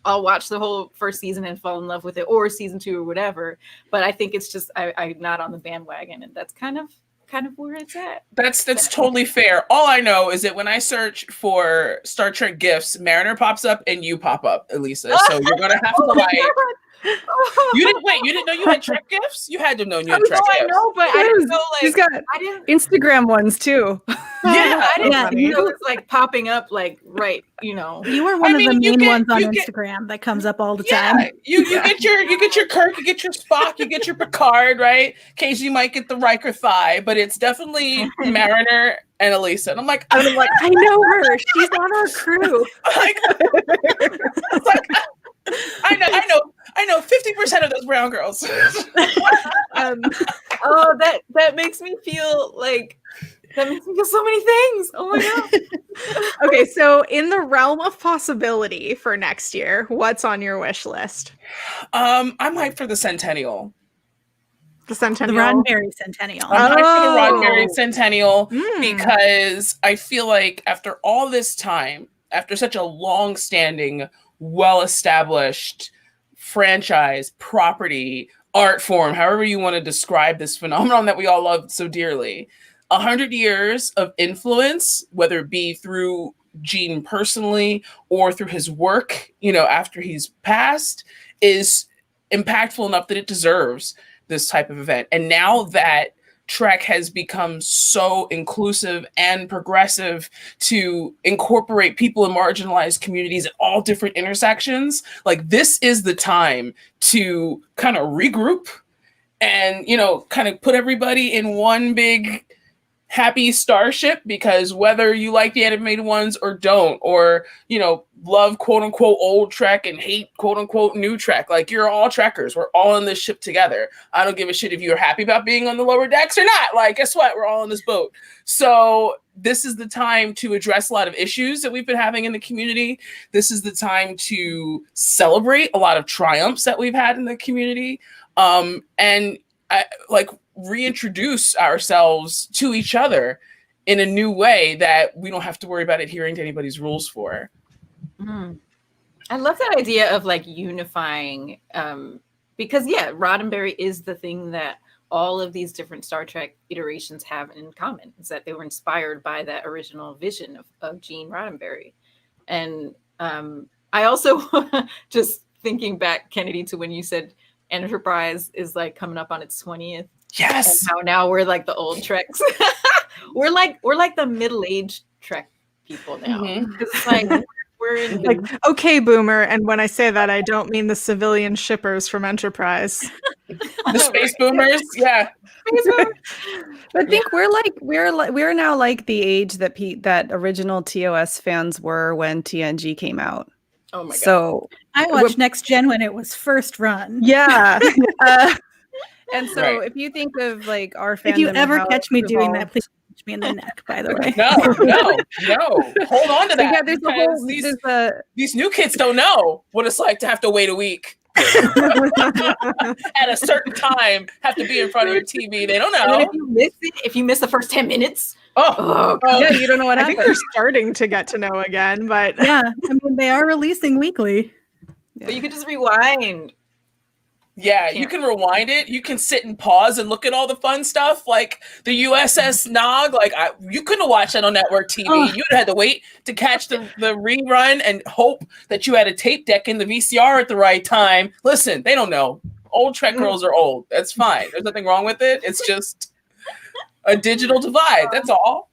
I'll watch the whole first season and fall in love with it, or season 2 or whatever. But I think it's just I'm not on the bandwagon, and that's kind of where it's at.
That's totally fair. All I know is that when I search for Star Trek gifts, Mariner pops up and you pop up, Elisa. So you're gonna have to like. You didn't know you had Trek gifts? You had to know you had Trek gifts.
I know, but I didn't know
She's got
I didn't
Instagram ones too.
Yeah,
I didn't
Yeah,
know it's like popping up like right,
You were one of the main ones on Instagram that comes up all the time.
Yeah, you get your Kirk, you get your Spock, you get your Picard, right? Occasionally you might get the Riker thigh, but it's definitely Mariner and Elisa. And I'm like,
I know her. She's on our crew.
I know 50% of those brown girls.
That makes me feel like that makes me feel so many things. Oh my god.
Okay, so in the realm of possibility for next year, what's on your wish list?
I'm hyped for the Centennial.
The
The
Centennial.
Roddenberry Centennial.
I'm hyped for the
Oh.
Roddenberry Centennial
Mm.
because I feel like after all this time, after such a long-standing, well-established franchise, property, art form, however you want to describe this phenomenon that we all love so dearly, 100 years of influence, whether it be through Gene personally or through his work, after he's passed, is impactful enough that it deserves this type of event. And now that Trek has become so inclusive and progressive to incorporate people in marginalized communities at all different intersections, like this is the time to kind of regroup and, kind of put everybody in one big happy starship, because whether you like the animated ones or don't, or, love quote unquote old Trek and hate quote unquote new Trek, like you're all Trekkers. We're all in this ship together. I don't give a shit if you're happy about being on the lower decks or not. Like, guess what? We're all on this boat. So this is the time to address a lot of issues that we've been having in the community. This is the time to celebrate a lot of triumphs that we've had in the community. And reintroduce ourselves to each other in a new way that we don't have to worry about adhering to anybody's rules for.
I love that idea of like unifying, because Roddenberry is the thing that all of these different Star Trek iterations have in common, is that they were inspired by that original vision of Gene Roddenberry. And I also just thinking back, Kennedy, to when you said Enterprise is like coming up on its 20th.
Yes.
And how now we're like the old Treks. we're like the middle-aged Trek people now.
Mhm.
It's like we're in
Like, okay, boomer. And when I say that, I don't mean the civilian shippers from Enterprise.
The space boomers. Yeah.
I think we're now like the age that that original TOS fans were when TNG came out.
Oh my god.
So
I watched Next Gen when it was first run.
yeah. And so
Right.
if you think of like our fandom,
If you
and
ever
how
catch
it's
me doing
evolved-
that, please punch me in the neck, by the way.
No. Hold on to
So
that.
yeah, there's a
because
whole
these,
there's a
these new kids don't know what it's like to have to wait a week at a certain time, have to be in front of your TV. They don't
And then
know.
if you miss the first 10 minutes,
Oh,
yeah, you don't know what
I think
happened.
they're starting to get to know again, but
Yeah, I mean they are releasing weekly.
but you could just rewind.
yeah, you can rewind it. You can sit and pause and look at all the fun stuff, like the USS Nog. Like you couldn't have watched that on network TV.
Oh.
You'd had to wait to catch the rerun and hope that you had a tape deck in the VCR at the right time. Listen, they don't know. Old Trek girls are old. That's fine. There's nothing wrong with it. It's just a digital divide. That's all.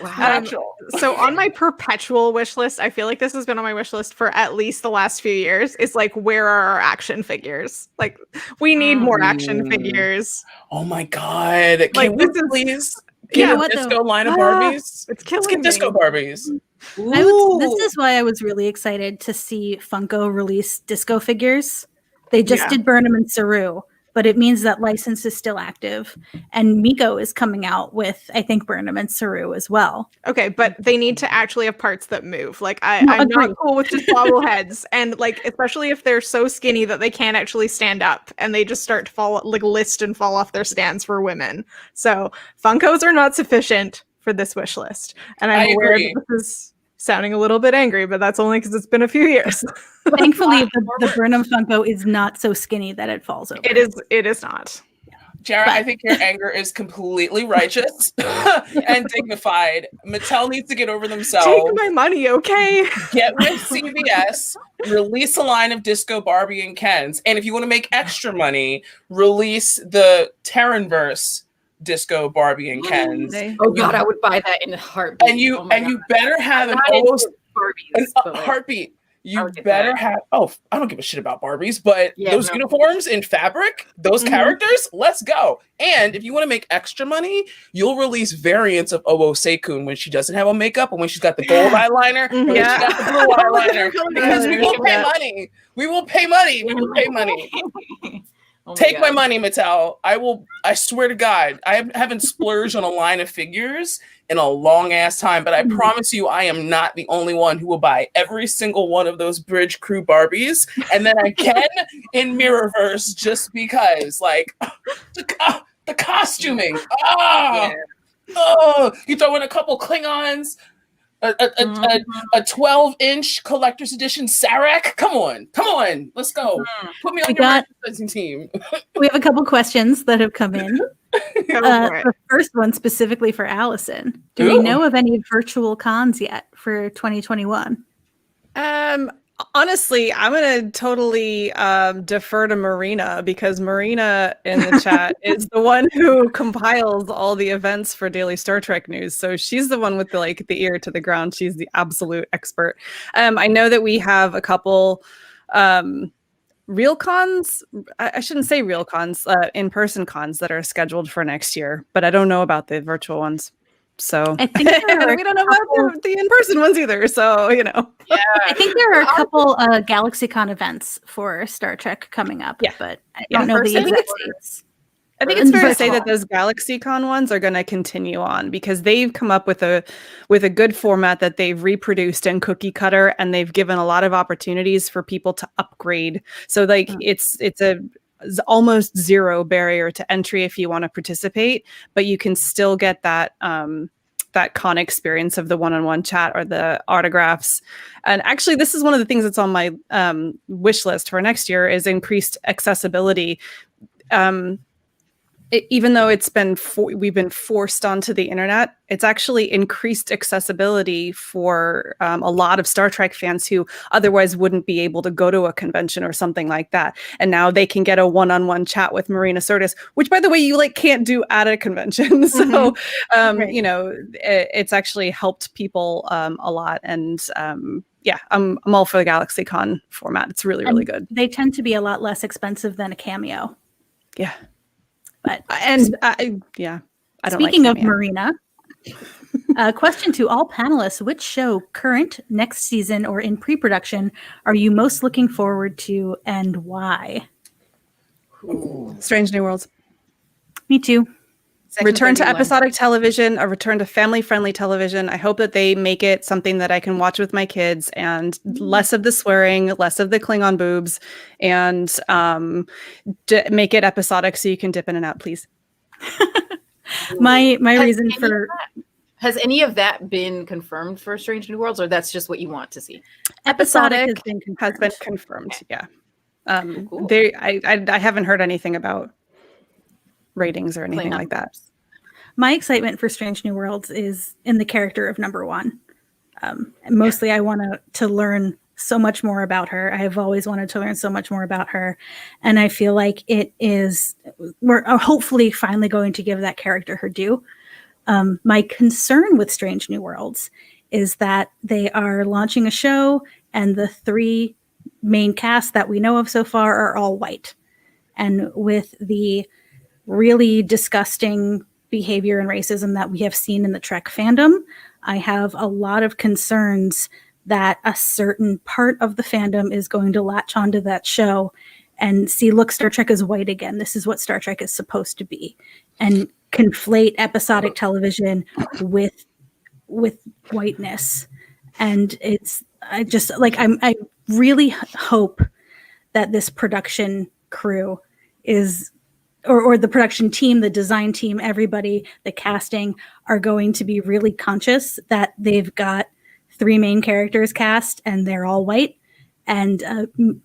Wow.
Natural.
so on my perpetual wish list, I feel like this has been on my wish list for at least the last few years. Is like, where are our action figures? Like, we need more action figures.
Oh my god! Can
Like,
we
this is-
please
You
get
know
a
what,
disco
though?
line of
Ah,
Barbies?
It's killing
Let's get
me.
disco Barbies.
This is why I was really excited to see Funko release disco figures. They just
Yeah.
did Burnham and Saru, but it means that license is still active. And Miko is coming out with, I think, Burnham and Saru as well.
Okay, but they need to actually have parts that move. Like,
No,
I'm not
agreed.
cool with just bobbleheads, and like, especially if they're so skinny that they can't actually stand up and they just start to fall, like, list and fall off their stands for women. So Funkos are not sufficient for this wish list, and I'm
I
aware
agree.
that this is sounding a little bit angry, but that's only because it's been a few years.
Thankfully, the Burnham Funko is not so skinny that it falls over.
It is not.
Jared, I think your anger is completely righteous and dignified. Mattel needs to get over themselves.
Take my money, okay?
Get with CBS, release a line of Disco Barbie and Kens, and if you want to make extra money, release the Terranverse Disco Barbie and Kens.
Oh God, I would buy that in a heartbeat.
And you better have an
Not into
almost
Barbies, but like,
heartbeat. You
would get
better
that.
have. Oh, I don't give a shit about Barbies, but
Yeah,
those
no.
uniforms in fabric, those characters, let's go. And if you want to make extra money, you'll release variants of Owo Seikun when she doesn't have a makeup, and when she's got the gold eyeliner, and when she got the blue eyeliner. Because we will pay money. We will pay money. We will pay money.
Oh
Take my
God.
money, Mattel. I swear to God, I haven't splurged on a line of figures in a long ass time, but I promise you, I am not the only one who will buy every single one of those Bridge Crew Barbies, and then I can in Mirrorverse just because, like, the costuming.
Yeah.
Oh, you throw in a couple Klingons. A 12-inch collector's edition Sarek. Come on, let's go. Put me on your merchandising team.
We have a couple questions that have come in.
Go for it.
The first one specifically for Allison. Do we
Ooh.
know of any virtual cons yet for 2021?
Honestly, I'm gonna totally defer to Marina, because Marina in the chat is the one who compiles all the events for Daily Star Trek News. So she's the one with the ear to the ground. She's the absolute expert. I know that we have a couple real cons. I shouldn't say real cons, in-person cons that are scheduled for next year, but I don't know about the virtual ones. So
I think there are
we don't know about the in-person ones either. So
I think there are a couple GalaxyCon events for Star Trek coming up.
Yeah.
But I
Yeah,
don't know the
person?
exact dates.
I think it's fair to say
Virtual.
that those GalaxyCon ones are going to continue on, because they've come up with a good format that they've reproduced in cookie cutter, and they've given a lot of opportunities for people to upgrade. So it's almost zero barrier to entry if you want to participate, but you can still get that that con experience of the one-on-one chat or the autographs. And actually, this is one of the things that's on my wish list for next year, is increased accessibility. Even though we've been forced onto the internet, it's actually increased accessibility for a lot of Star Trek fans who otherwise wouldn't be able to go to a convention or something like that. And now they can get a one-on-one chat with Marina Sirtis, which, by the way, you can't do at a convention. So,
Right.
it's actually helped people a lot. And yeah, I'm all for the GalaxyCon format. It's really, really good.
They tend to be a lot less expensive than a Cameo.
Yeah.
But
And I don't
speaking
like
of
Cameo.
Marina, question to all panelists: which show, current, next season, or in pre-production, are you most looking forward to, and why?
Strange New Worlds.
Me too.
Return to episodic television, a return to family-friendly television. I hope that they make it something that I can watch with my kids, and less of the swearing, less of the Klingon boobs, and make it episodic so you can dip in and out, please.
My
Has
reason
any
for
of that- has any of that been confirmed for Strange New Worlds, or that's just what you want to see?
episodic
Episodic
has been
has
confirmed.
been confirmed. Yeah.
Cool.
I haven't heard anything about ratings or anything
Klingon.
like that.
My excitement for Strange New Worlds is in the character of Number One. Mostly, I want to learn so much more about her. I have always wanted to learn so much more about her, and I feel like we're hopefully finally going to give that character her due. My concern with Strange New Worlds is that they are launching a show, and the three main casts that we know of so far are all white, and with the really disgusting behavior and racism that we have seen in the Trek fandom, I have a lot of concerns that a certain part of the fandom is going to latch onto that show and see, look, Star Trek is white again. This is what Star Trek is supposed to be, and conflate episodic television with whiteness. And I really hope that this production crew is, or the production team, the design team, everybody, the casting, are going to be really conscious that they've got 3 main characters cast and they're all white, and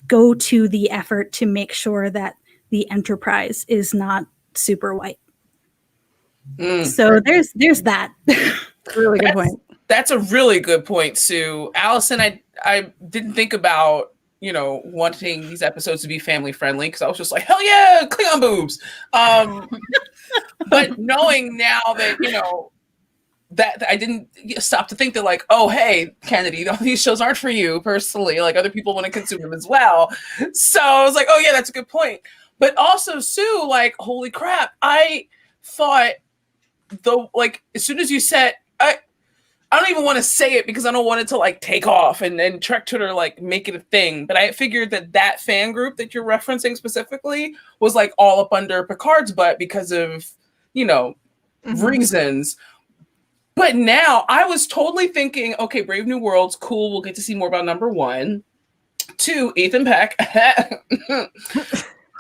go to the effort to make sure that the Enterprise is not super white. So there's that.
Really good point.
That's a really good point, Sue. Allison, I didn't think about, wanting these episodes to be family friendly because I was just like, hell yeah, Klingon boobs. But knowing now that, that I didn't stop to think that, like, oh, hey, Kennedy, all these shows aren't for you personally. Like, other people want to consume them as well. So I was like, oh yeah, that's a good point. But also, Sue, like, holy crap, I thought as soon as you said, I don't even want to say it because I don't want it to like take off and Trek Twitter like make it a thing. But I figured that fan group that you're referencing specifically was like all up under Picard's butt because of, reasons. But now I was totally thinking, okay, Brave New World's cool. We'll get to see more about number 1. 2, Ethan Peck.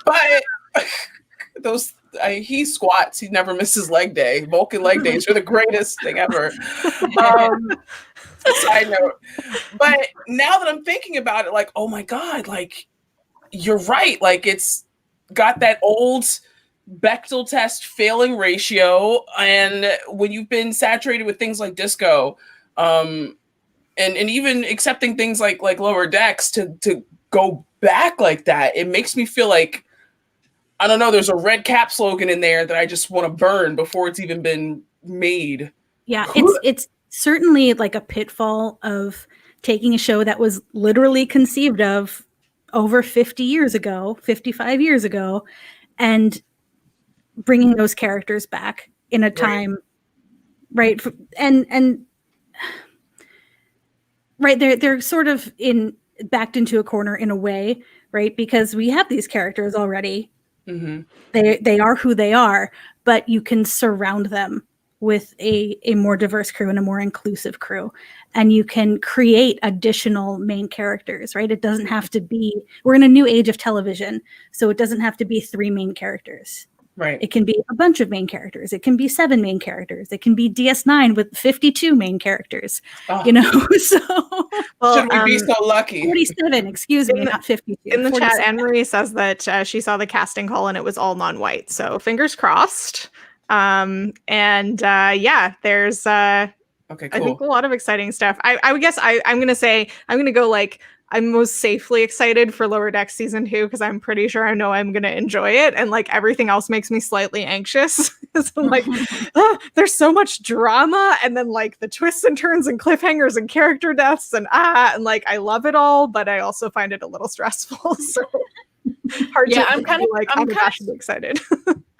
But he squats. He never misses leg day. Vulcan leg days are the greatest thing ever. Side note. But now that I'm thinking about it, like, oh my God, like, you're right. Like, it's got that old Bechdel test failing ratio. And when you've been saturated with things like disco, and even accepting things like Lower Decks to go back like that, it makes me feel like, I don't know, there's a red cap slogan in there that I just want to burn before it's even been made.
Yeah, it's certainly like a pitfall of taking a show that was literally conceived of over 50 years ago, 55 years ago, and bringing those characters back in a time, right? And right, they're sort of backed into a corner in a way, right? Because we have these characters already. Mm-hmm. They are who they are, but you can surround them with a more diverse crew and a more inclusive crew, and you can create additional main characters, right? It doesn't have to be, we're in a new age of television, so it doesn't have to be 3 main characters.
Right.
It can be a bunch of main characters. It can be 7 main characters. It can be DS9 with 52 main characters. So
well, should we be so lucky?
47, excuse me, not 52.
In the
47.
chat, Anne-Marie says that she saw the casting call and it was all non-white. So fingers crossed. There's
okay, cool.
I think a lot of exciting stuff. I would guess I'm gonna go like, I'm most safely excited for Lower Decks season 2 because I'm pretty sure I know I'm gonna enjoy it, and like everything else makes me slightly anxious because I'm like, there's so much drama, and then like the twists and turns and cliffhangers and character deaths and like I love it all, but I also find it a little stressful. So hard to
I'm kind of
like, oh my gosh, I'm excited.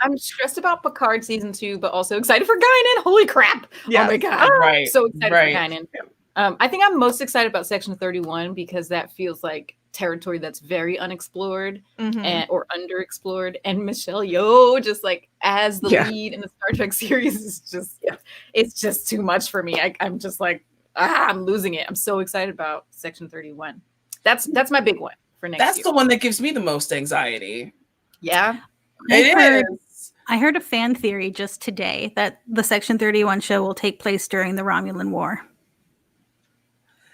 I'm stressed about Picard season 2, but also excited for Guinan. Holy crap!
Yes.
Oh my god!
Right.
So excited for
Right.
Guinan. I think I'm most excited about Section 31 because that feels like territory that's very unexplored or underexplored. And Michelle Yeoh, just like as the lead in the Star Trek series, is just it's just too much for me. I'm just like I'm losing it. I'm so excited about Section 31. That's my big one for next year.
That's the one that gives me the most anxiety.
Yeah.
I heard a fan theory just today that the Section 31 show will take place during the Romulan War.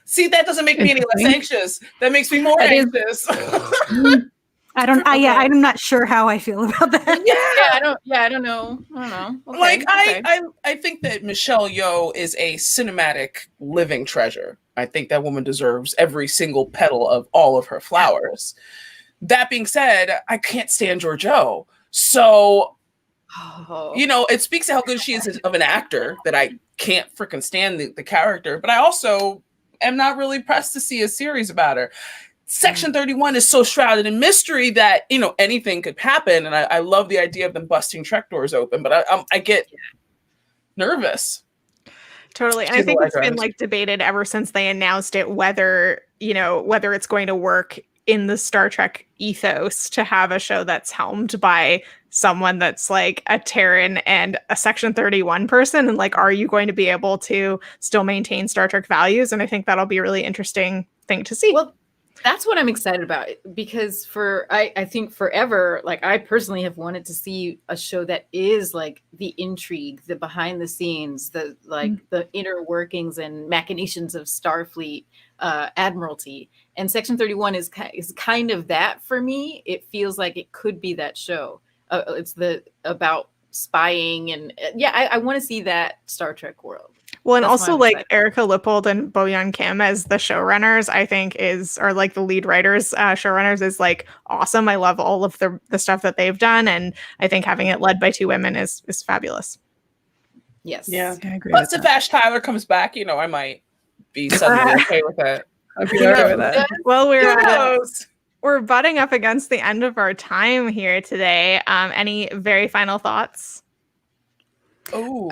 See, that doesn't make me any less anxious. That makes me more anxious.
I'm not sure how I feel about that.
I don't know. Okay,
like I think that Michelle Yeoh is a cinematic living treasure. I think that woman deserves every single petal of all of her flowers. That being said, I can't stand Georgiou. So, it speaks to how good she is of an actor that I can't freaking stand the character. But I also am not really pressed to see a series about her. Section 31 is so shrouded in mystery that, anything could happen. And I love the idea of them busting Trek doors open, but I get nervous.
Totally. And I think it's been like debated ever since they announced it, whether it's going to work in the Star Trek ethos to have a show that's helmed by someone that's like a Terran and a Section 31 person. And like, are you going to be able to still maintain Star Trek values? And I think that'll be a really interesting thing to see.
Well, That's what I'm excited about, because I think forever, like I personally have wanted to see a show that is like the intrigue, the behind the scenes, the the inner workings and machinations of Starfleet Admiralty. And Section 31 is kind of that for me. It feels like it could be that show. It's about spying, and I want to see that Star Trek world.
Well, and
That's
also
why I'm
like
excited.
Erica Lippold and Bo-Yeon Kim as the showrunners, I think or like the lead writers, showrunners is like awesome. I love all of the stuff that they've done, and I think having it led by two women is fabulous.
Yes.
Yeah.
I agree
Plus,
with
if
that.
Ash Tyler comes back, I might be suddenly okay with it.
I'd be okay with that.
Well,
Who knows?
we're butting up against the end of our time here today. Any very final thoughts?
Oh,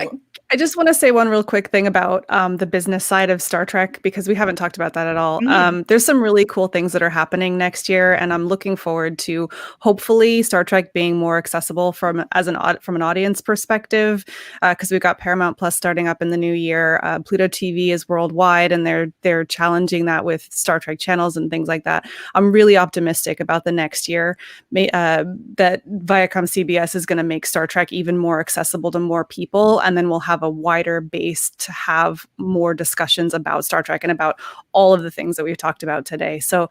I just want to say one real quick thing about the business side of Star Trek, because we haven't talked about that at all. There's some really cool things that are happening next year, and I'm looking forward to hopefully Star Trek being more accessible from an audience perspective, because we've got Paramount Plus starting up in the new year. Pluto TV is worldwide, and they're challenging that with Star Trek channels and things like that. I'm really optimistic about the next year that Viacom CBS is going to make Star Trek even more accessible to more people, and then we'll have a wider base to have more discussions about Star Trek and about all of the things that we've talked about today. So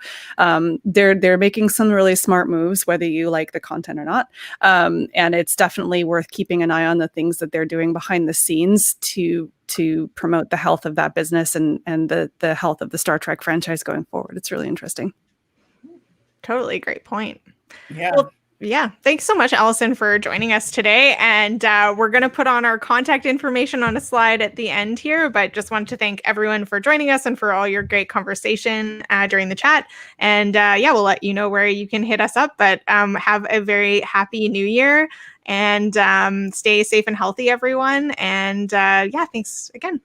they're making some really smart moves, whether you like the content or not. And it's definitely worth keeping an eye on the things that they're doing behind the scenes to promote the health of that business and the health of the Star Trek franchise going forward. It's really interesting.
Totally great point.
yeah.
Well, yeah. Thanks so much, Allison, for joining us today. And we're going to put on our contact information on a slide at the end here, but just wanted to thank everyone for joining us and for all your great conversation during the chat. And we'll let you know where you can hit us up, but have a very happy new year, and stay safe and healthy, everyone. And thanks again.